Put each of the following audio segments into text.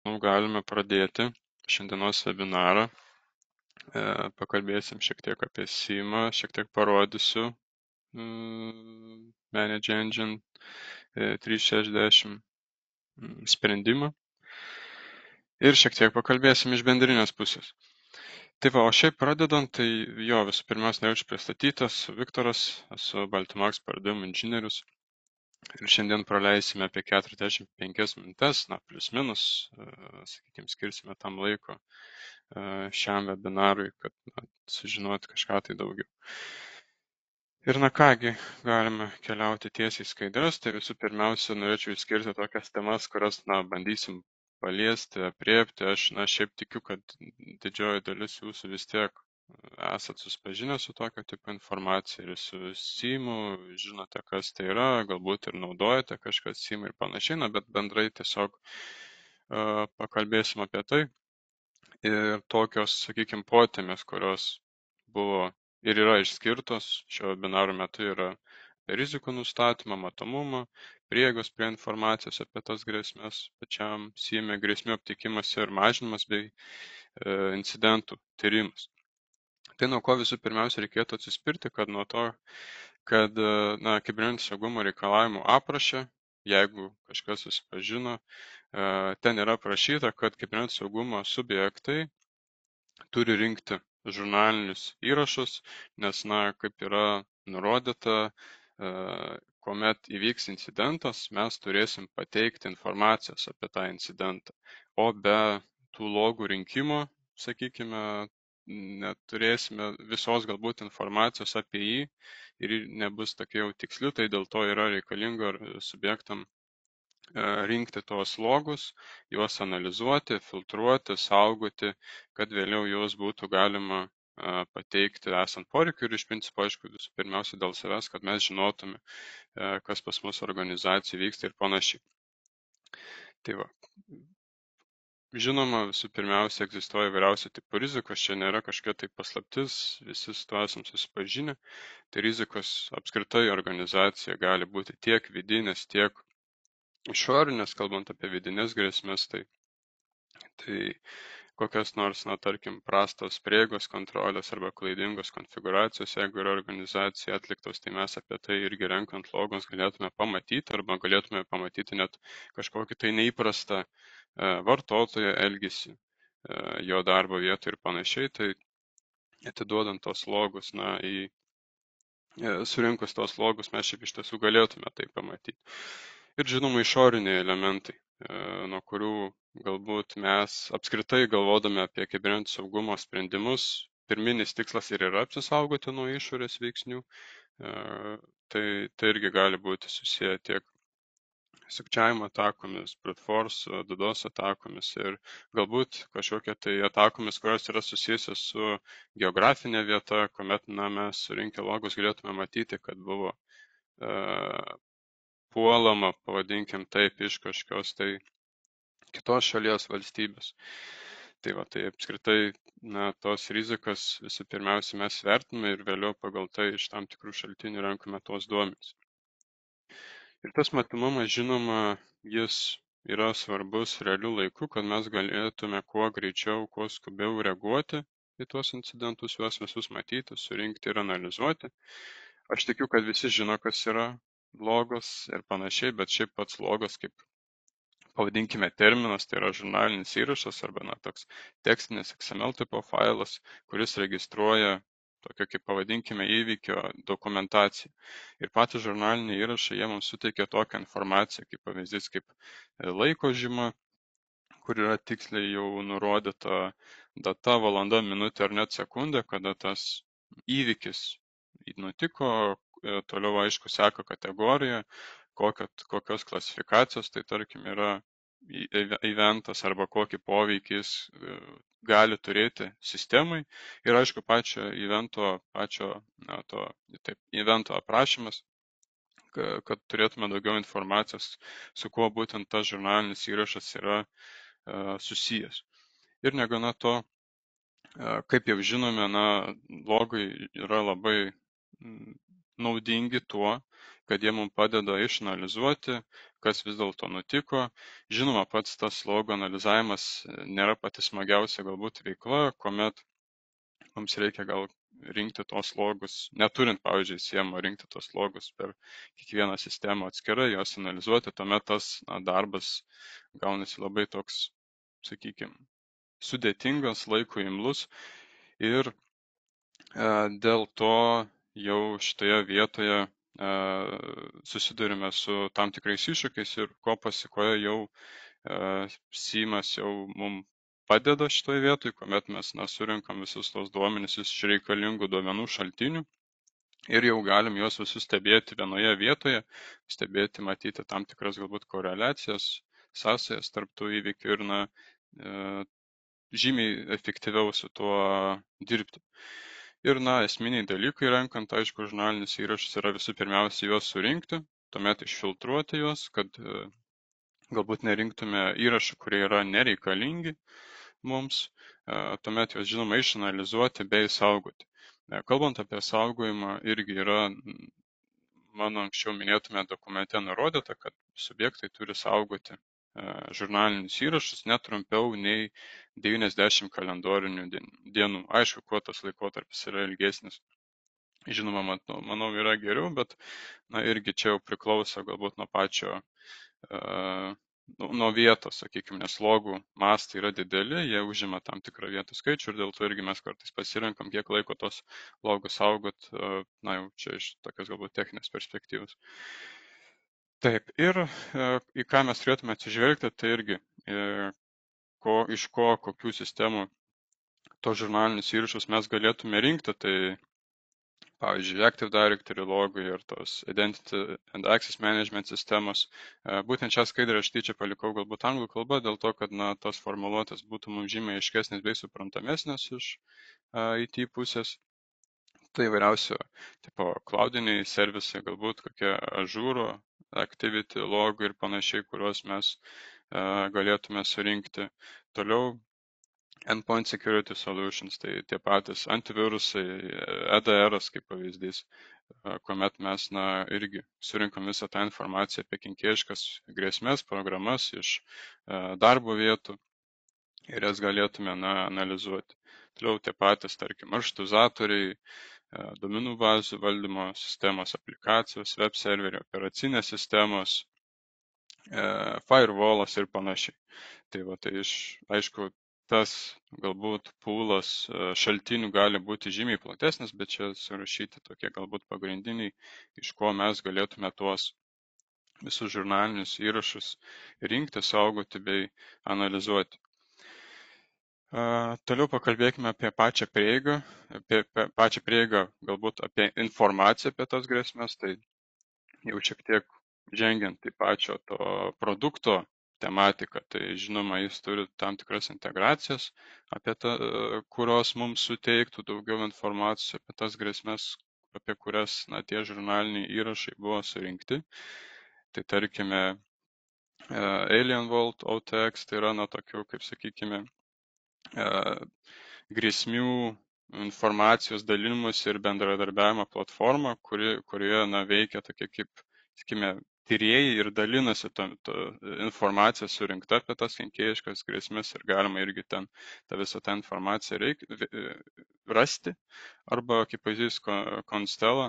Galime pradėti šiandienos webinarą. Pakalbėsim šiek tiek apie SIEMą, šiek tiek parodysiu Manage Engine 360 sprendimą ir šiek tiek pakalbėsim iš bendrinės pusės. Tai va, o šiaip pradedant, tai jo, visų pirmiausia, norėčiau pristatyti, esu Viktoras, esu Baltimox pardavimų inžinierius. Ir šiandien praleisime apie 45 minutes, plius minus, sakykime, skirsime tam laiko šiam webinarui, kad sužinoti kažką tai daugiau. Ir kągi, galime keliauti tiesiai į skaidres. Tai visų pirmiausia, norėčiau išskirti tokias temas, kurias bandysim paliesti, apriepti. Aš šiaip tikiu, kad didžioji dalis jūsų vis tiek esat susipažinę su tokio tipo informacija ir su SIEMu, žinote, kas tai yra, galbūt ir naudojate kažkas SIEMą ir panašiai, bet bendrai tiesiog pakalbėsim apie tai. Ir tokios, sakykime, potemės, kurios buvo ir yra išskirtos šio webinaro metu, yra apie rizikų nustatymą, matomumą, prieigos prie informacijos apie tas grėsmės pačiam SIEMe, grėsmių aptikimas ir mažinimas bei incidentų tyrimas. Tai nuo ko visų pirmiausia reikėtų atsispirti, kad nuo to, kad kibernetinio saugumo reikalavimų apraše, jeigu kažkas susipažino, ten yra parašyta, kad kibernetinio saugumo subjektai turi rinkti žurnalinius įrašus, nes, kaip yra nurodyta, kuomet įvyks incidentas, mes turėsim pateikti informacijos apie tą incidentą, o be tų logų rinkimo, sakykime, neturėsime visos galbūt informacijos apie jį ir nebus tokia jau tiksli, tai dėl to yra reikalinga subjektam rinkti tuos logus, juos analizuoti, filtruoti, saugoti, kad vėliau juos būtų galima pateikti esant poreikiui ir iš principo, aišku, visų pirmiausia dėl savęs, kad mes žinotume, kas pas mus organizacijai vyksta ir panašiai. Tai va. Žinoma, visų pirmiausia, egzistuoja įvairiausių tipų rizikos, čia nėra kažkokia tai paslaptis, visi su tuo esam susipažinę. Tai rizikos apskritai organizacija gali būti tiek vidinės, tiek išorinės, kalbant apie vidinės grėsmės, tai kokios nors, tarkim, prastos prieigos kontrolės arba klaidingos konfiguracijos, jeigu yra organizacija atliktos, tai mes apie tai irgi renkant logus galėtume pamatyti arba galėtume pamatyti net kažkokį tai neįprastą vartotojo elgesį jo darbo vietoj ir panašiai, tai atiduodant tos logus, surinkus tos logus mes šiaip iš tiesų galėtume tai pamatyti. Ir žinoma, išoriniai elementai, nuo kurių galbūt mes apskritai galvodami apie kibernetinio saugumo sprendimus, pirminis tikslas ir yra apsisaugoti nuo išorės veiksnių, tai irgi gali būti susiję tiek sukčiavimo atakomis, brute force, DDoS atakomis ir galbūt kažkokia tai atakomis, kurios yra susijusios su geografinė vieta, kuomet mes surinkę logus galėtume matyti, kad buvo puolama, pavadinkim taip, iš kažkokios tai kitos šalies valstybės. Tai va, tai apskritai, tos rizikas visų pirmiausia mes vertiname ir vėliau pagal tai iš tam tikrų šaltinių renkame tos duomenys. Ir tas matomumas, žinoma, jis yra svarbus realiu laiku, kad mes galėtume kuo greičiau, kuo skubiau reaguoti į tuos incidentus, juos visus matyti, surinkti ir analizuoti. Aš tikiu, kad visi žino, kas yra logos ir panašiai, bet šiaip pats logas, kaip pavadinkime terminas, tai yra žurnalinis įrašas arba toks tekstinis XML tipo failas, kuris registruoja tokio, kaip pavadinkime, įvykio dokumentaciją. Ir patys žurnaliniai įrašai, jie mums suteikia tokią informaciją, kaip pavyzdys, kaip laiko žyma, kur yra tiksliai jau nurodyta data, valanda, minutė ar net sekundė, kada tas įvykis nutiko, toliau aišku seka kategorija, kokios klasifikacijos, tai tarkim yra eventas arba kokį poveikį jis gali turėti sistemai ir aišku pačio evento aprašymas, kad turėtume daugiau informacijos, su kuo būtent tas žurnalinis įrašas yra susijęs. Ir negana to, kaip jau žinome, logai yra labai naudingi tuo, kad jie mums padeda išanalizuoti, kas vis dėlto nutiko. Žinoma, pats tas logų analizavimas nėra pati smagiausia galbūt veikla, kuomet mums reikia gal rinkti tos logus, neturint, pavyzdžiui, siemo rinkti tos logus per kiekvieną sistemą atskirai, juos analizuoti, tuomet tas darbas gaunasi labai toks, sakykime, sudėtingas, laiko imlus ir dėl to jau šitoje vietoje susidurime su tam tikrais iššūkiais ir ko pasikoje jau Simas jau mums padeda šitoje vietoje, kuomet mes surinkam visus tos duomenis iš reikalingų duomenų šaltinių ir jau galim juos visus stebėti vienoje vietoje, stebėti, matyti tam tikras galbūt koreliacijas, sąsajas tarp tų įvykių ir žymiai efektyviau su tuo dirbti. Ir esminiai dalykai renkant, aišku, žurnalinius įrašus yra visų pirmiausia juos surinkti, tuomet išfiltruoti juos, kad galbūt nerinktume įrašų, kurie yra nereikalingi mums, tuomet juos žinoma išanalizuoti bei saugoti. Kalbant apie saugojimą, irgi yra mano anksčiau minėtume dokumente nurodyta, kad subjektai turi saugoti žurnalinius įrašus netrumpiau nei 90 kalendorinių dienų. Aišku, kuo tas laikotarpis yra ilgesnis, žinoma, manau, yra geriau, bet irgi čia jau priklauso galbūt nuo pačio, nuo vietos, sakykime, nes logų mastai yra dideli, jie užima tam tikrą vietų skaičių ir dėl to irgi mes kartais pasirenkam, kiek laiko tos logus saugot, jau čia iš tokios galbūt techninės perspektyvos. Taip, ir į ką mes turėtume atsižvelgti, tai irgi iš kokių sistemų tos žurnalinius įrašus mes galėtume rinkti, tai pavyzdžiui, Active Directory logai ir tos Identity and Access Management sistemos. Būtent šią skaidrę aš tyčia palikau galbūt anglų kalba, dėl to, kad tos formuluotės būtų mums žymiai aiškesnės bei suprantamesnės iš IT pusės. Tai įvairiausio tipo cloudiniai servisai, galbūt kokie Azure, Activity logai ir panašiai, kuriuos mes galėtume surinkti. Toliau Endpoint Security Solutions, tai tie patys antivirusai, EDR'as kaip pavyzdys, kuomet mes irgi surinkam visą tą informaciją apie kenkėjiškas grėsmės, programas iš darbo vietų ir jas galėtume analizuoti. Toliau tie patys, tarkim, maršrutizatoriai, duomenų bazių valdymo sistemos, aplikacijos, web serveriai, operacinės sistemos, firewallas ir panašiai. Tai aišku, tas galbūt pūlas šaltinių gali būti žymiai platesnis, bet čia surašyti tokie galbūt pagrindiniai, iš ko mes galėtume tuos visus žurnalinius įrašus rinkti, saugoti bei analizuoti. Toliau pakalbėkime apie pačią prieigą, galbūt apie informaciją apie tas grėsmės, tai jau šiek tiek žengiant į pačio to produkto tematiką, tai žinoma, jis turi tam tikras integracijas, kurios mums suteiktų daugiau informacijos apie tas grėsmes, apie kurias tie žurnaliniai įrašai buvo surinkti. Tai tarkime, Alien Vault OTX, tai yra tokių, kaip sakykime, grėsmių informacijos dalinimus ir bendradarbiavimo platforma, kurioje veikia tokie kaip, sakykime, tyrėjai ir dalinasi informaciją surinkta apie tas kenkėjiškas grėsmes ir galima irgi ten visą tą informaciją rasti. Arba kaip pavyzdys Constella,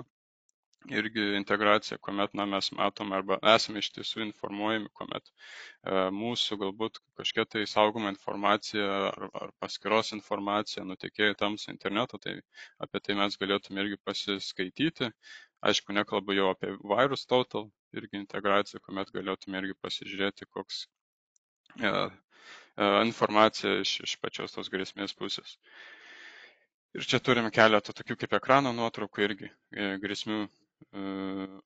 irgi integracija, kuomet mes matome arba esame iš tiesų informuojami, kuomet mūsų galbūt kažkokia tai saugoma informacija ar paskyros informacija nutekėjo į tamsų internetą, tai apie tai mes galėtume irgi pasiskaityti. Aišku, nekalbu jau apie VirusTotal, irgi integracija, kuomet galėtume irgi pasižiūrėti, koks informacija iš pačios tos grėsmės pusės. Ir čia turime keletą tokių kaip ekrano nuotraukų irgi grėsmių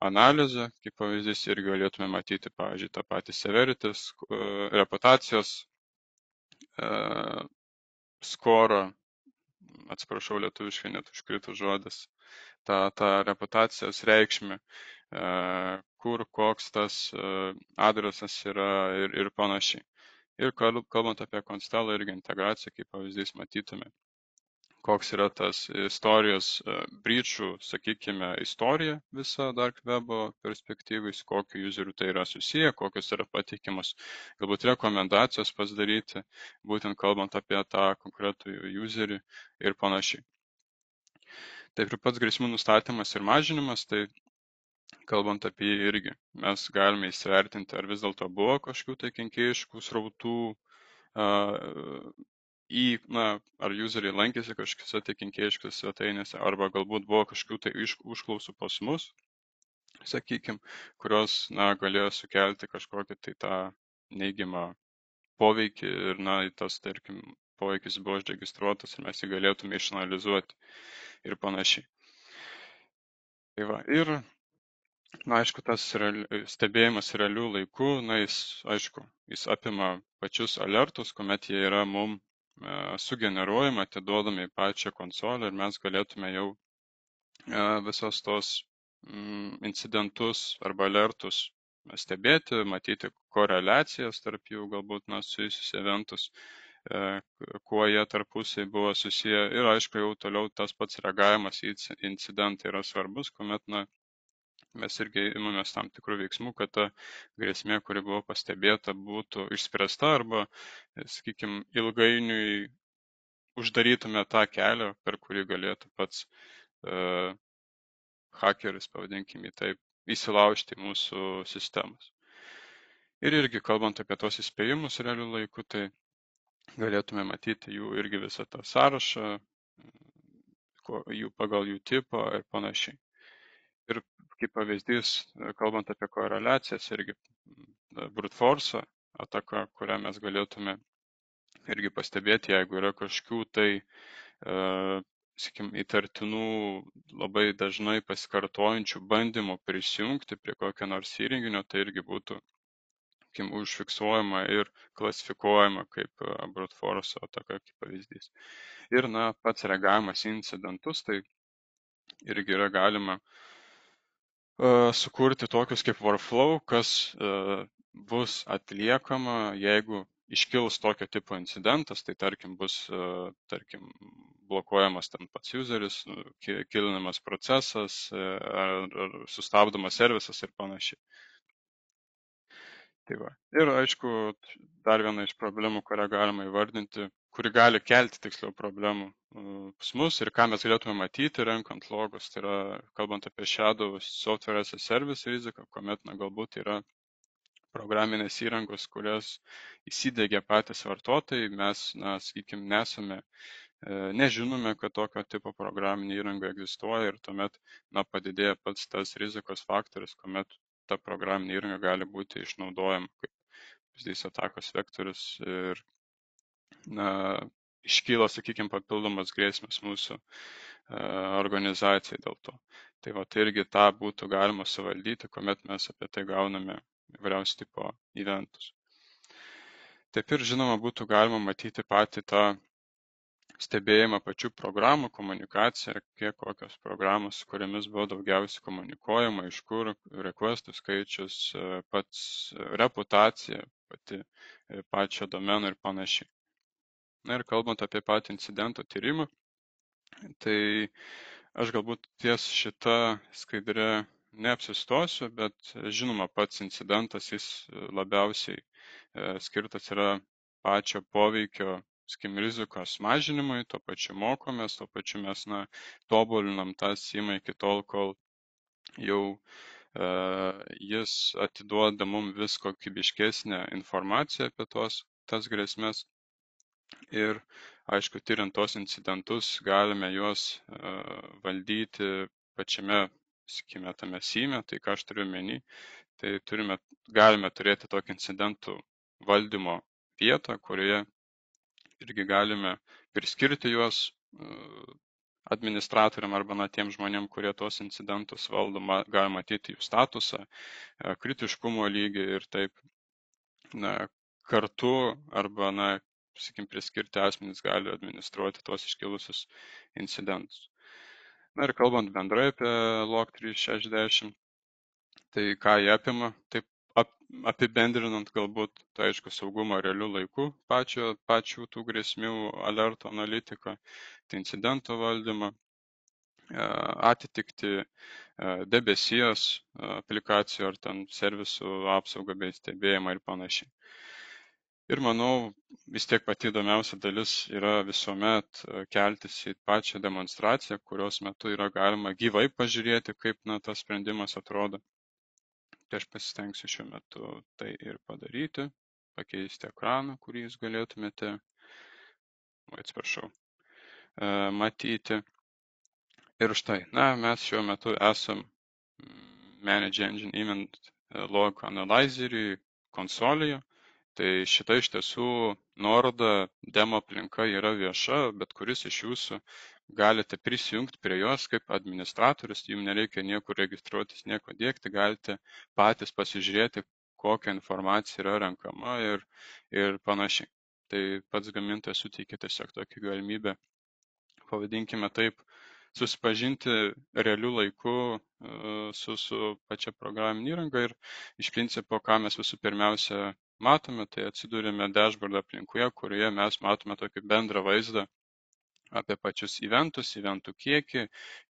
analizę, kaip pavyzdys, irgi galėtume matyti, pavyzdžiui, tą patį severities, reputacijos skorą, atsiprašau, lietuviškai net užkrito žodis, tą reputacijos reikšmę, kur koks tas adresas yra ir panašiai. Ir kalbant apie Constella irgi integraciją, kaip pavyzdys matytume, koks yra tas istorijos breachų, sakykime, istorija visa dark webo perspektyvai, su kokiu useriu tai yra susiję, kokios yra pateikiamos galbūt rekomendacijos pasidaryti, būtent kalbant apie tą konkretų userį ir panašiai. Taip ir pats grėsmių nustatymas ir mažinimas, tai kalbant apie jį irgi, mes galime įsivertinti, ar vis dėlto buvo kažkokių tai kenkėjiškų srautų, ar useriai lankėsi kažkokiuose tai kenkėjiškose svetainėse, arba galbūt buvo kažkokių tai užklausų pas mus, sakykime, kurios galėjo sukelti kažkokį tai tą neigiamą poveikį ir tas, tarkim, poveikis buvo užregistruotas ir mes jį galėtume išanalizuoti ir panašiai. Tai va, ir aišku, tas stebėjimas realių laikų, jis apima pačius alertus, kuomet jie yra mum sugeneruojami, atiduodami į pačią konsolę ir mes galėtume jau visos tos incidentus arba alertus stebėti, matyti koreliacijas tarp jų, galbūt susijusius eventus, kuo jie tarpusiai buvo susiję ir aišku, jau toliau tas pats reagavimas į incidentą yra svarbus, kuomet mes irgi imamės tam tikrų veiksmų, kad ta grėsmė, kuri buvo pastebėta, būtų išspręsta arba, sakykime, ilgainiui uždarytume tą kelią, per kurį galėtų pats hakeris, pavadinkime taip, įsilaužti mūsų sistemas. Ir irgi kalbant apie tos įspėjimus realių laikų, tai galėtume matyti jų irgi visą tą sąrašą, jų pagal jų tipą ir panašiai. Ir kaip pavyzdys, kalbant apie koreliacijas, irgi brute force ataka, kurią mes galėtume irgi pastebėti, jeigu yra kažkokių tai, sakykime, įtartinų, labai dažnai pasikartojančių bandymų prisijungti prie kokio nors įrenginio, tai irgi būtų, sakykime, užfiksuojama ir klasifikuojama kaip brute force ataka, kaip pavyzdys. Ir pats reagavimas į incidentus, tai irgi yra galima sukurti tokius kaip workflow, kas bus atliekama, jeigu iškils tokio tipo incidentas, tai tarkim bus blokuojamas ten pats useris, kilinamas procesas ar sustabdomas servisas ir panašiai. Tai va. Ir aišku, dar viena iš problemų, kurią galima įvardinti, kuri gali kelti tiksliau problemų pas mus ir ką mes galėtume matyti renkant logus, tai yra kalbant apie shadow software as a service riziką, kuomet galbūt yra programinės įrangos, kurias įsidėgia patys vartotojai, mes, sakykime, nežinome, kad tokio tipo programinė įranga egzistuoja ir tuomet padidėja pats tas rizikos faktorius, kuomet ta programinė įranga gali būti išnaudojama kaip pavyzdys atakos vektorius ir iškyla, sakykime, papildomas grėsmės mūsų organizacijai dėl to. Tai va, tai irgi tą būtų galima suvaldyti, kuomet mes apie tai gauname įvairiausio tipo eventus. Taip ir, žinoma, būtų galima matyti patį tą stebėjimą pačių programų, komunikaciją, kiek kokios programos, su kuriamis buvo daugiausiai komunikuojama, iš kur requestų skaičius, pats reputacija, pati pačio domeno ir panašiai. Ir kalbant apie patį incidento tyrimą, tai aš galbūt ties šita skaidrė neapsistosiu, bet žinoma, pats incidentas jis labiausiai skirtas yra pačio poveikio, sakykim, rizikos mažinimui, tuo pačiu mokomės, tuo pačiu mes tobulinam tą SIEM iki tol, kol jau jis atiduoda mums vis kokybiškesnę informaciją apie tas grėsmės. Ir, aišku, tyriant tos incidentus, galime juos valdyti pačiame, sakykime, tame SIEM-e, tai ką aš turiu omeny, tai galime turėti tokį incidentų valdymo vietą, kurioje irgi galime priskirti juos administratoriam arba tiem žmonėm, kurie tuos incidentus valdo, galima matyti jų statusą, kritiškumo lygį ir taip kartu arba, sakykime, priskirti asmenys gali administruoti tuos iškilusius incidentus. Ir kalbant bendrai apie Log360, tai ką jie apima, taip apibendrinant galbūt, tai aišku, saugumo realių laikų, pačių tų grėsmių, alerto analitiką, tai incidento valdymą, atitikti debesijos aplikacijų ar ten servisų apsaugą bei stebėjimą ir panašiai. Ir manau, vis tiek pati įdomiausia dalis yra visuomet keltis į pačią demonstraciją, kurios metu yra galima gyvai pažiūrėti, kaip tas sprendimas atrodo. Tai aš pasistengsiu šiuo metu tai ir padaryti, pakeisti ekraną, kurį jūs galėtumėte, atsiprašau, matyti. Ir štai, mes šiuo metu esam Manage Engine Event Log Analyzerį konsolėje. Tai šita iš tiesų nuoroda demo aplinka yra vieša, bet kuris iš jūsų galite prisijungti prie jos kaip administratorius, jums nereikia niekur registruotis, nieko dėkti, galite patys pasižiūrėti, kokia informacija yra renkama ir panašiai. Tai pats gamintojas suteikia tiesiog tokią galimybę, pavadinkime taip, susipažinti realiu laiku su pačia programinė įranga ir iš principo, ką mes visų pirmiausia matome, tai atsidūrėme dashboard aplinkoje, kurioje mes matome tokį bendrą vaizdą apie pačius eventų kiekį,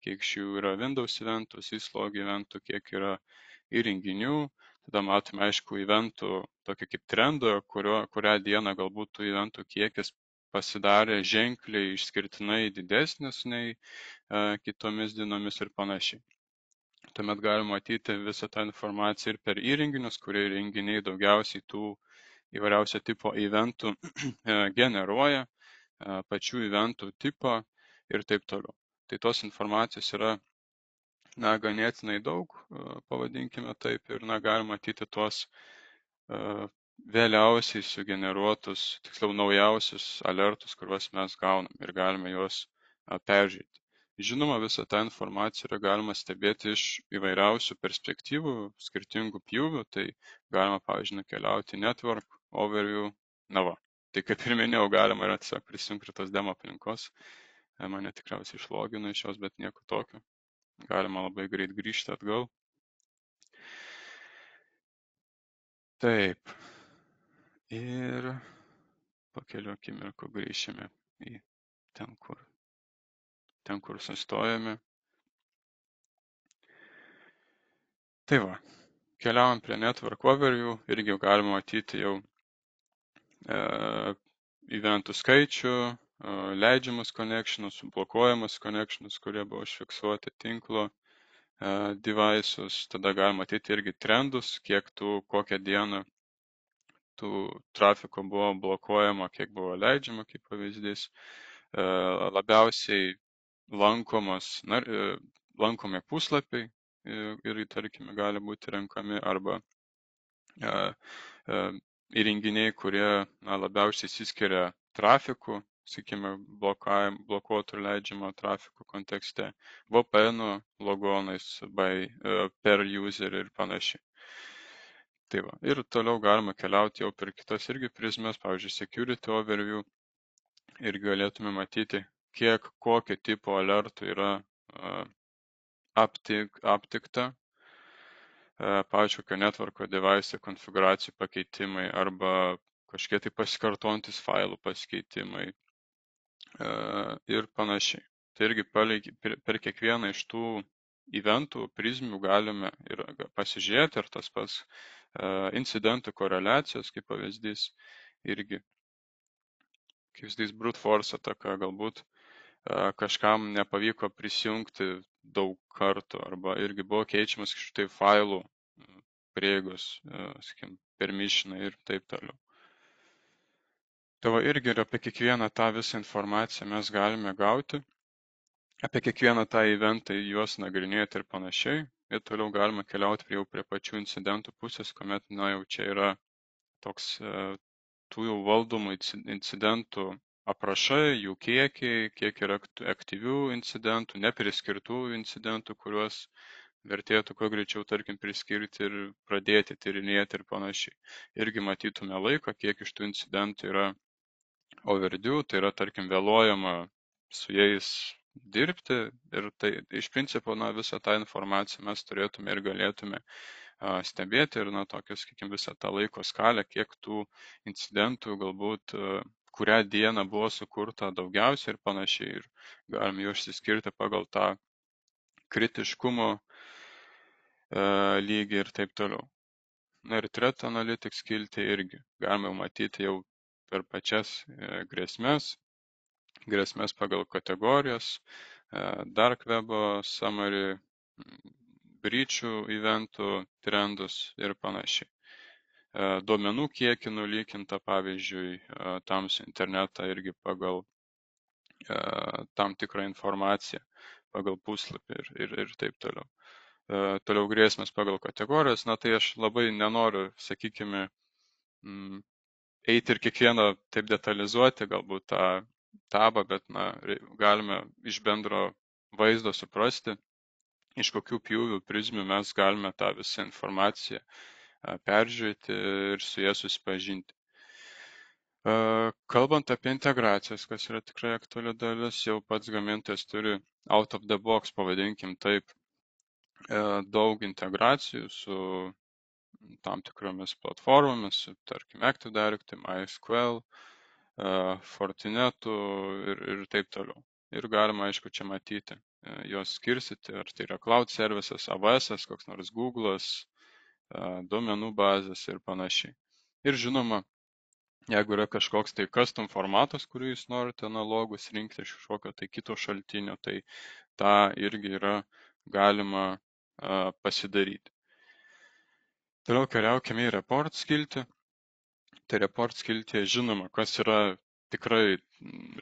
kiek šių yra Windows eventų, syslog eventų, kiek yra įrenginių. Tada matome, aišku, eventų tokį kaip trendą, kurią dieną galbūt tų eventų kiekis pasidarė ženkliai išskirtinai didesnis nei kitomis dienomis ir panašiai. Tuomet galima matyti visą tą informaciją ir per įrenginius, kurie įrenginiai daugiausiai tų įvairiausio tipo eventų generuoja, pačių eventų tipo ir taip toliau. Tai tos informacijos yra ganėtinai daug, pavadinkime taip, ir galima matyti tuos vėliausiai sugeneruotus, tiksliau naujausius alertus, kuriuos mes gaunam ir galime juos peržiūrėti. Žinoma, visą tą informaciją yra galima stebėti iš įvairiausių perspektyvų, skirtingų pjūvių, tai galima, pavyzdžiui, nukeliauti į Network Overview. Tai kaip ir minėjau, galima yra tiesiog prisijungti prie tos demo aplinkos. Mane tikriausiai išlogino iš jos, bet nieko tokio. Galima labai greit grįžti atgal. Taip. Ir po kelių akimirkų grįšime į ten, kur sustojame. Tai va, keliaujam prie Network Overview, irgi galima matyti jau eventų skaičių, leidžiamus connectionus, blokuojamus connectionus, kurie buvo užfiksuoti tinklo devices. Tada galima matyti irgi trendus, kokią dieną tų trafiko buvo blokuojama, kiek buvo leidžiama, kaip pavyzdys. Labiausiai lankomi puslapiai ir, tarkime, gali būti renkami arba įrenginiai, kurie labiausiai išsiskiria trafiku, sakykime, blokuotų ir leidžiamo trafiko kontekste, VPN logonais, per user ir panašiai. Tai va, ir toliau galima keliauti jau per kitas irgi prizmes, pavyzdžiui, Security Overview, ir galėtume matyti, kokio tipo alertų yra aptikta, pavyzdžiui, kokio networko device konfiguracijų pakeitimai arba kažkiek tai pasikartojantis failų pasikeitimai ir panašiai. Tai irgi per kiekvieną iš tų eventų prizmių galime ir pasižiūrėti, ar tas pats incidentų koreliacijos, kaip pavyzdys, irgi kaip pavyzdys brute force ataka, galbūt kažkam nepavyko prisijungti daug kartų arba irgi buvo keičiamas kažkokių failų prieigos, sakykim, permissionai ir taip toliau. Tai va, irgi ir apie kiekvieną tą visą informaciją mes galime gauti, apie kiekvieną tą eventą juos nagrinėti ir panašiai. Ir toliau galima keliauti prie pačių incidentų pusės, kuomet, jau čia yra toks tų jau valdomų incidentų aprašai, jų kiekiai, kiek yra aktyvių incidentų, nepriskirtų incidentų, kuriuos vertėtų kuo greičiau, tarkim, priskirti ir pradėti tyrinėti ir panašiai. Irgi matytume laiką, kiek iš tų incidentų yra overdue, tai yra, tarkim, vėluojama su jais dirbti ir tai iš principo visą tą informaciją mes turėtume ir galėtume stebėti ir, tokius, sakykime, visą tą laiko skalę, kiek tų incidentų galbūt kurią dieną buvo sukurta daugiausiai ir panašiai. Ir galim jau išsiskirti pagal tą kritiškumo lygį ir taip toliau. Na ir Threat Analytics skiltį irgi galima matyti jau per pačias grėsmės pagal kategorijas, dark webo summary, breachų eventų trendus ir panašiai. Duomenų kiekį nulykinta, pavyzdžiui, Tamsu internetą irgi pagal tam tikrą informaciją, pagal puslapį ir taip toliau. Toliau grėsmės pagal kategorijas, tai aš labai nenoriu, sakykime, eiti ir kiekvieną taip detalizuoti, galbūt tą tabą, bet galime iš bendro vaizdo suprasti, iš kokių pjūvių prizmių mes galime tą visą informaciją peržiūrėti ir su jie susipažinti. Kalbant apie integracijas, kas yra tikrai aktuali dalis, jau pats gamintojas turi out of the box, pavadinkim taip, daug integracijų su tam tikromis platformomis, tarkim Active Directory, MySQL, Fortinetu ir taip toliau. Ir galima, aišku, čia matyti, juos skirstyti, ar tai yra cloud services, AWS, koks nors Google'as, duomenų bazės ir panašiai. Ir žinoma, jeigu yra kažkoks tai custom formatas, kurį jūs norite analogus rinkti iš kažkokio tai kito šaltinio, tai tą irgi yra galima pasidaryti. Toliau keliaukime į report skiltį. Tai report skiltyje žinoma, kas yra tikrai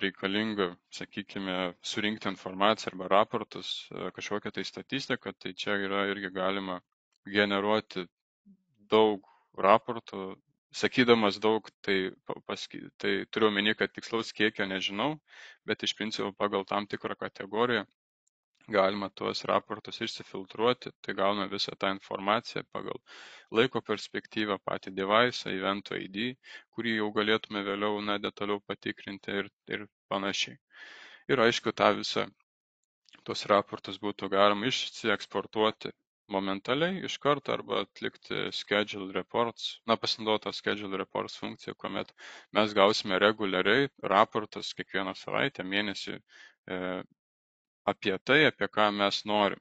reikalinga, sakykime, surinkti informaciją arba raportus, kažkokią tai statistiką, tai čia yra irgi galima generuoti daug raportų. Sakydamas daug, tai turiu omeny, kad tikslaus kiekio nežinau, bet iš principo pagal tam tikrą kategoriją galima tuos raportus išsifiltruoti, tai gauna visą tą informaciją pagal laiko perspektyvą, patį device, eventų ID, kurį jau galėtume vėliau detaliau patikrinti ir panašiai. Ir aišku, tą visą, tuos raportus būtų galima išsieksportuoti momentaliai iš karto arba atlikti schedule reports, pasinaudoti schedule reports funkciją, kuomet mes gausime reguliariai raportus kiekvieną savaitę, mėnesį apie tai, apie ką mes norim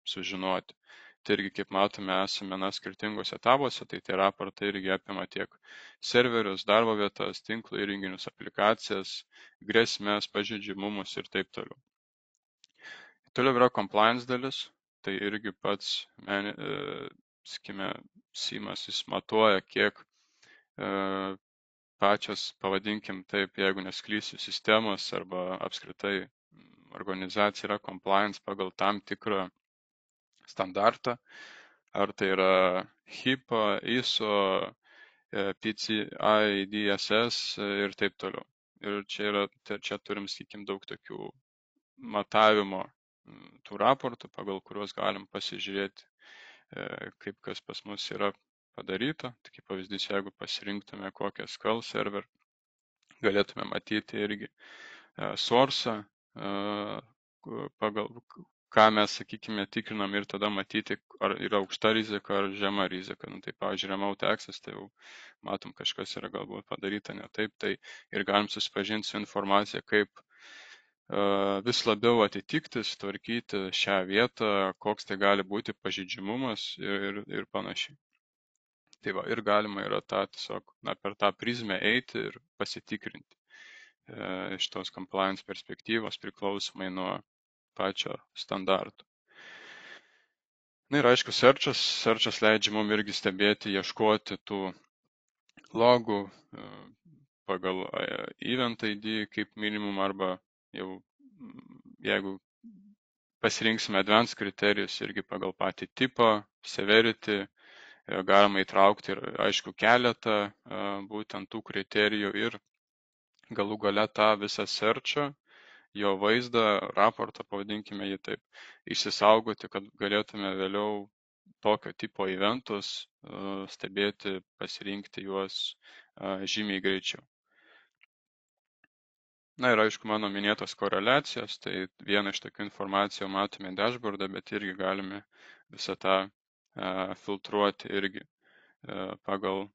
sužinoti. Tai irgi, kaip matome, esame skirtingose etapuose, tai tie raportai irgi apima tiek serverius, darbo vietas, tinklo įrenginius, aplikacijas, grėsmės, pažeidžiamumus ir taip toliau. Toliau yra compliance dalis, tai irgi pats, sakykime, SIEMas jis matuoja, kiek pačios, pavadinkim taip, jeigu nesklysiu, sistemos arba apskritai organizacija yra compliance pagal tam tikrą standartą, ar tai yra HIPAA, ISO, PCI DSS ir taip toliau. Ir čia turim, sakykim, daug tokių matavimo tų raportų, pagal kuriuos galim pasižiūrėti, kaip kas pas mus yra padaryta. Tai kaip pavyzdys, jeigu pasirinktume kokią SQL server, galėtume matyti irgi source'ą, pagal ką mes, sakykime, tikrinam ir tada matyti, ar yra aukšta rizika ar žema rizika. Tai pavyzdžiui, remote access, tai jau matom, kažkas yra galbūt padaryta ne taip, tai ir galim susipažinti su informacija, kaip vis labiau atitikti, sutvarkyti šią vietą, koks tai gali būti pažeidžiamumas ir panašiai. Tai va, ir galima yra tą tiesiog per tą prizmę eiti ir pasitikrinti iš tos compliance perspektyvos priklausomai nuo pačio standartų. Na ir aišku, searchas leidžia mums irgi stebėti, ieškoti tų logų pagal event ID kaip minimum, arba jau jeigu pasirinksime advanced kriterijus irgi pagal patį tipą, severity, galima įtraukti ir aišku keletą būtent tų kriterijų ir galų gale tą visą searchą, jo vaizdą, raportą, pavadinkime jį taip, išsisaugoti, kad galėtume vėliau tokio tipo eventus stebėti, pasirinkti juos žymiai greičiau. Na ir aišku, mano minėtos koreliacijos, tai vieną iš tokių informacijų matome dashboardą, bet irgi galime visą tą filtruoti irgi pagal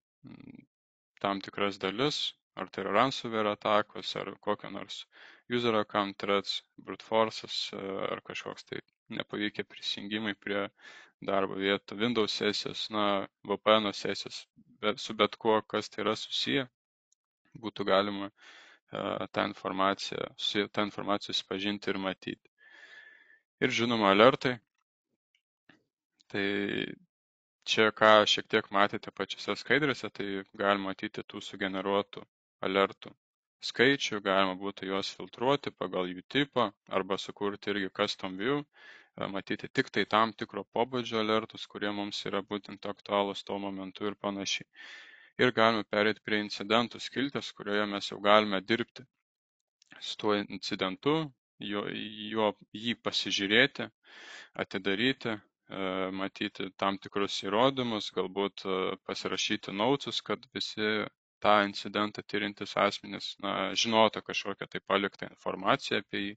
tam tikras dalis, ar tai yra ransomware atakos, ar kokio nors user account threats, brute forces, ar kažkoks tai nepavykę prisijungimai prie darbo vietų, Windows sesijos, VPN sesijos, su bet kuo, kas tai yra susiję, būtų galima tą informaciją, su tą informaciją susipažinti ir matyti. Ir žinoma, alertai. Tai čia, ką šiek tiek matėte pačiose skaidrėse, tai galima matyti tų sugeneruotų alertų skaičių, galima būtų juos filtruoti pagal jų tipą arba sukurti irgi custom view, matyti tik tai tam tikro pobūdžio alertus, kurie mums yra būtent aktualūs tuo momentu ir panašiai. Ir galime perėti prie incidentų skiltės, kurioje mes jau galime dirbti su tuo incidentu, jį pasižiūrėti, atidaryti, matyti tam tikrus įrodymus, galbūt pasirašyti notesus, kad visi tą incidentą tyrintis asmenys žinotų kažkokią tai paliktą informaciją apie jį,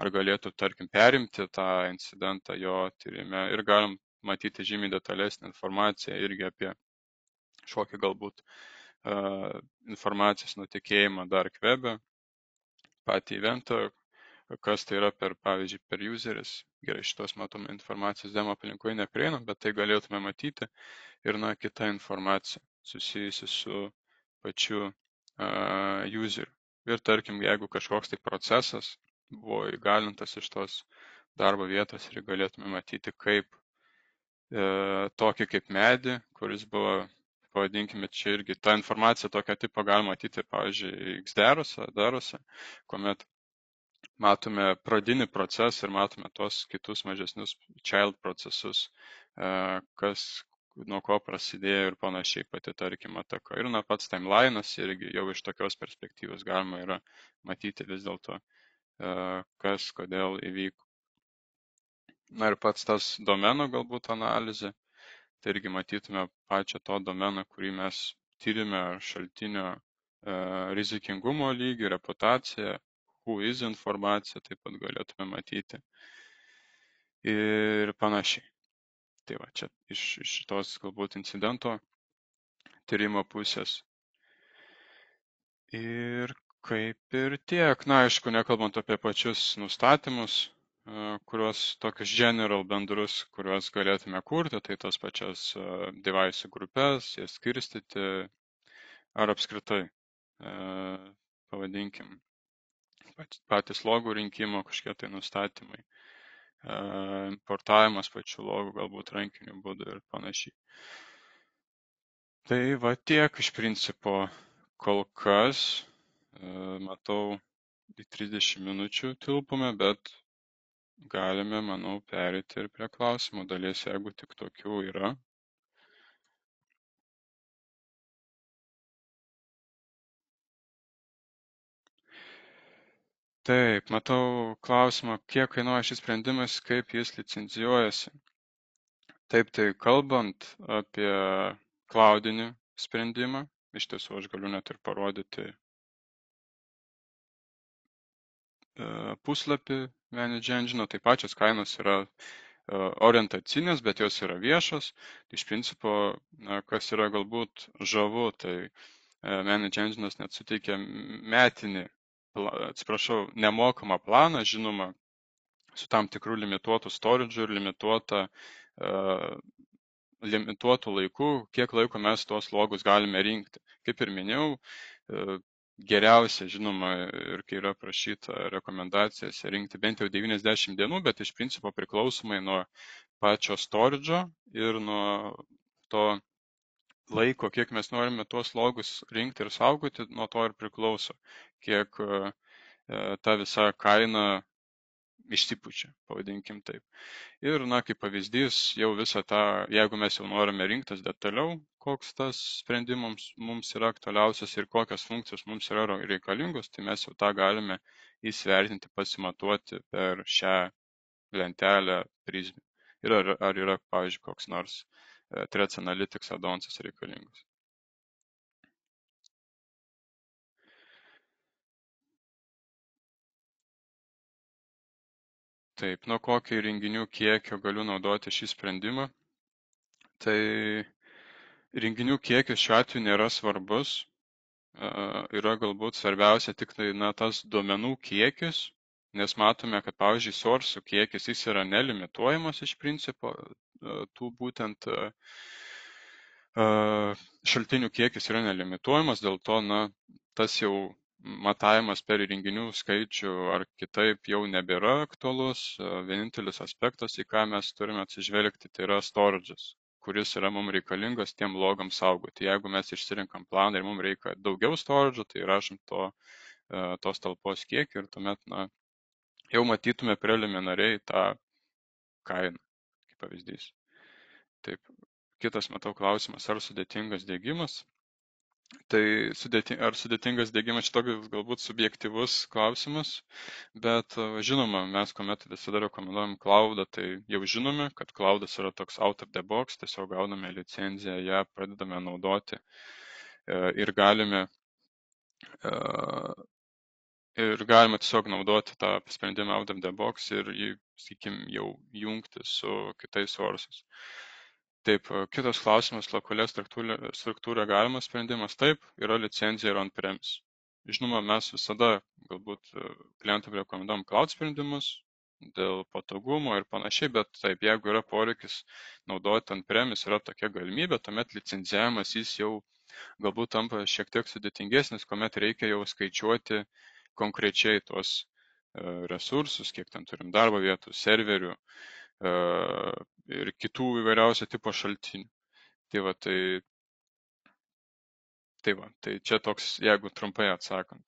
ar galėtų, tarkim, perimti tą incidentą jo tyrime ir galim matyti žymiai detalesnį informaciją irgi apie kažkokį galbūt informacijos nutekėjimą dark web'e, patį eventą, kas tai yra pavyzdžiui, per useris. Gerai, šitos matome informacijos demo aplinkoje neprieinam, bet tai galėtume matyti ir kita informacija susijusi su pačiu useriu. Ir tarkim, jeigu kažkoks tai procesas buvo įgalintas iš tos darbo vietos ir galėtume matyti kaip tokį kaip medį, kuris buvo, pavadinkime, čia irgi tą informaciją tokio tipo galima matyti, pavyzdžiui, XDR-uose, kuomet matome pradinį procesą ir matome tos kitus mažesnius child procesus, kas nuo ko prasidėjo ir panašiai pati, tarkim, ataka. Ir pats timelinas irgi jau iš tokios perspektyvos galima yra matyti vis dėlto, kas, kodėl įvyko. Ir pats tas domeno galbūt analizė, tai irgi matytume pačią to domeno, kurį mes tyrime, ar šaltinio rizikingumo lygį, reputaciją, who is informaciją taip pat galėtume matyti ir panašiai. Tai va, čia iš šitos galbūt incidento tyrimo pusės. Ir kaip ir tiek, aišku, nekalbant apie pačius nustatymus, kuriuos tokius general bendrus, kuriuos galėtume kurti, tai tos pačias device grupės, jas skirstyti, ar apskritai, pavadinkim, patys logų rinkimo kažkokie tai nustatymai, importavimas pačių logų galbūt rankiniu būdu ir panašiai. Tai va tiek iš principo kol kas, matau, į 30 minučių tilpome, bet galime, manau, perėti ir prie klausimų dalies, jeigu tik tokių yra. Taip, matau klausimą, kiek kainuoja šis sprendimas, kaip jis licencijuojasi. Taip, tai kalbant apie cloudinį sprendimą, iš tiesų aš galiu net ir parodyti puslapį Manage Engine, tai pačios kainos yra orientacinės, bet jos yra viešos. Iš principo, kas yra galbūt žavu, tai Manage Engine net suteikia metinį, nemokamą planą, žinoma, su tam tikrų limituotų storage ir limituotų laikų, kiek laiko mes tuos logus galime rinkti. Kaip ir minėjau, geriausia, žinoma, ir kai yra prašyta rekomendacijose rinkti bent jau 90 dienų, bet iš principo priklausomai nuo pačio storage'o ir nuo to laiko, kiek mes norime tuos logus rinkti ir saugoti, nuo to ir priklauso, kiek ta visa kaina išsipučia, pavadinkim taip. Ir, kaip pavyzdys, jau visą tą, jeigu mes jau norime rinktis detaliau, koks tas sprendimas mums yra aktualiausias ir kokios funkcijos mums yra reikalingos, tai mes jau tą galime įsivertinti, pasimatuoti per šią lentelę prizmę. Ir ar yra, pavyzdžiui, koks nors Threats Analytics addonsas reikalingas. Taip, nuo kokio įrenginių kiekio galiu naudoti šį sprendimą. Tai renginių kiekis šiuo atveju nėra svarbus, yra galbūt svarbiausia tik tai tas duomenų kiekis, nes matome, kad pavyzdžiui source'ų kiekis jis yra nelimituojamas iš principo, tų būtent šaltinių kiekis yra nelimituojamas, dėl to tas jau matavimas per įrenginių skaičių ar kitaip jau nebėra aktualus. Vienintelis aspektas, į ką mes turime atsižvelgti, tai yra storage'as, kuris yra mums reikalingas tiem logams saugoti. Jeigu mes išsirinkam planą ir mums reikia daugiau storage'o, tai rašom tos talpos kiekį ir tuomet jau matytume preliminariai tą kainą, kaip pavyzdys. Taip, kitas, matau, klausimas, ar sudėtingas diegimas? Tai ar sudėtingas diegimas šitoks galbūt subjektyvus klausimas, bet žinoma, mes kuomet visada rekomenduojam cloudą, tai jau žinome, kad cloudas yra toks out of the box, tiesiog gauname licenciją, ją pradedame naudoti ir galime tiesiog naudoti tą sprendimą out of the box ir jį, sakykime, jau jungti su kitais sources. Taip, kitas klausimas, lokalia struktūra galimas sprendimas. Taip, yra licenzija ir on-premise. Žinoma, mes visada galbūt klientam rekomenduojam cloud sprendimus dėl patogumo ir panašiai, bet taip, jeigu yra poreikis naudoti on-premise, yra tokia galimybė, tuomet licencijavimas jis jau galbūt tampa šiek tiek sudėtingesnis, kuomet reikia jau skaičiuoti konkrečiai tuos resursus, kiek ten turim darbo vietų, serverių, ir kitų įvairiausio tipo šaltinių. Tai čia toks, jeigu trumpai atsakant.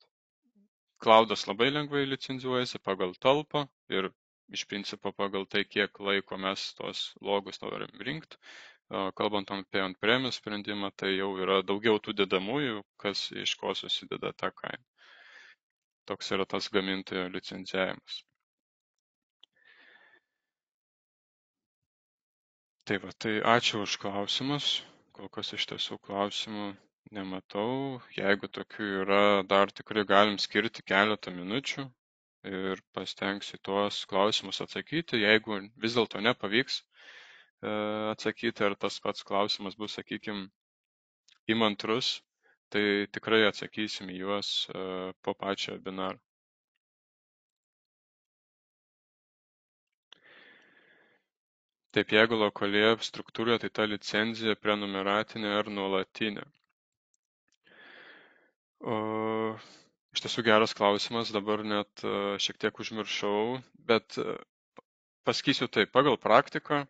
Cloudas labai lengvai licenzijuojasi pagal talpą ir iš principo pagal tai, kiek laiko mes tos logus norim rinkti. Kalbant apie on-premise sprendimą, tai jau yra daugiau tų dedamųjų, kas iš ko susideda tą kainą. Toks yra tas gamintojo licencijavimas. Tai ačiū už klausimus. Kol kas iš tiesų klausimų nematau. Jeigu tokių yra, dar tikrai galim skirti keletą minučių ir pasitengsiu tuos klausimus atsakyti. Jeigu vis dėlto nepavyks atsakyti, ar tas pats klausimas bus, sakykime, įmantrus, tai tikrai atsakysim į juos po pačio webinaro. Taip, jeigu lokalioje struktūroje, tai ta licenzija prenumeratinė ar nuolatinė. Iš tiesų geras klausimas, dabar net šiek tiek užmiršau, bet pasakysiu taip, pagal praktiką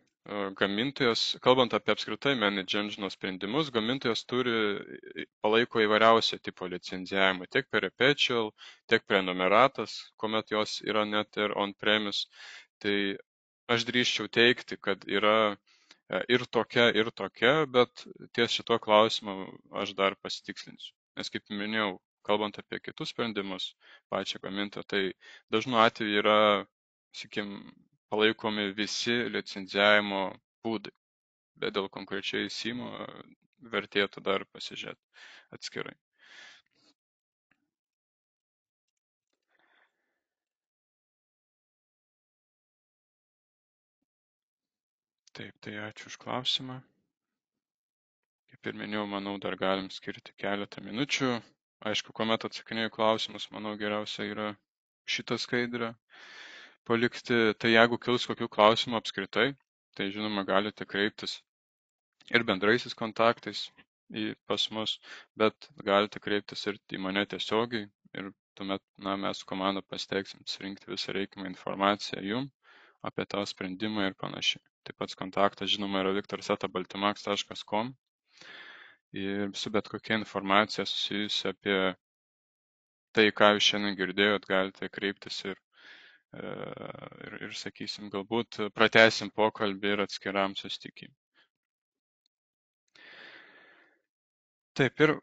gamintojas, kalbant apie apskritai manage engine sprendimus, gamintojas palaiko įvairiausio tipo licenzijavimą, tiek perpetual, tiek prenumeratas, kuomet jos yra net ir on-premise. Tai aš drįsčiau teigti, kad yra ir tokia, bet ties šito klausimu aš dar pasitikslinsiu. Nes kaip minėjau, kalbant apie kitus sprendimus pačią gamintoją, tai dažnu atveju yra, sakykime, palaikomi visi licenzijavimo būdai, bet dėl konkrečiai SIM-o vertėtų dar pasižiūrėti atskirai. Taip, tai ačiū už klausimą. Kaip ir minėjau, manau, dar galim skirti keletą minučių. Aišku, kuomet atsakinėjau klausimus, manau, geriausia yra šitą skaidrę palikti. Tai jeigu kils kokių klausimų apskritai, tai žinoma, galite kreiptis ir bendraisiais kontaktais pas mus, bet galite kreiptis ir į mane tiesiogiai ir tuomet mes komanda pasiteiksim surinkti visą reikiamą informaciją jum apie tą sprendimą ir panašiai. Taip pat kontaktas, žinoma, yra viktoras@baltimax.com ir su bet kokia informacija susijusi apie tai, ką jūs šiandien girdėjot, galite kreiptis ir sakysim, galbūt pratęsim pokalbį ir atskiram susitikimui. Taip ir,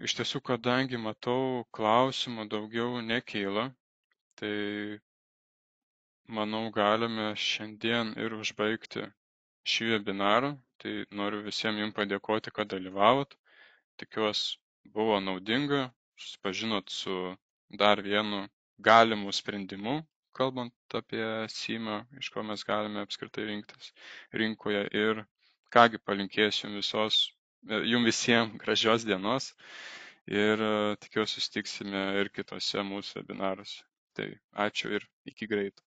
iš tiesų, kadangi matau klausimų daugiau nekyla, tai manau galime šiandien ir užbaigti šį webinarą. Tai noriu visiems jums padėkoti, kad dalyvavot. Tikiuosi buvo naudinga, susipažinot su dar vienu galimu sprendimu, kalbant apie SIM-ą, iš ko mes galime apskritai rinktis rinkoje ir Kągi palinkėsiu jum visiems gražios dienos ir tikiuosi susitiksime ir kitose mūsų webinaruose. Tai ačiū ir iki greito.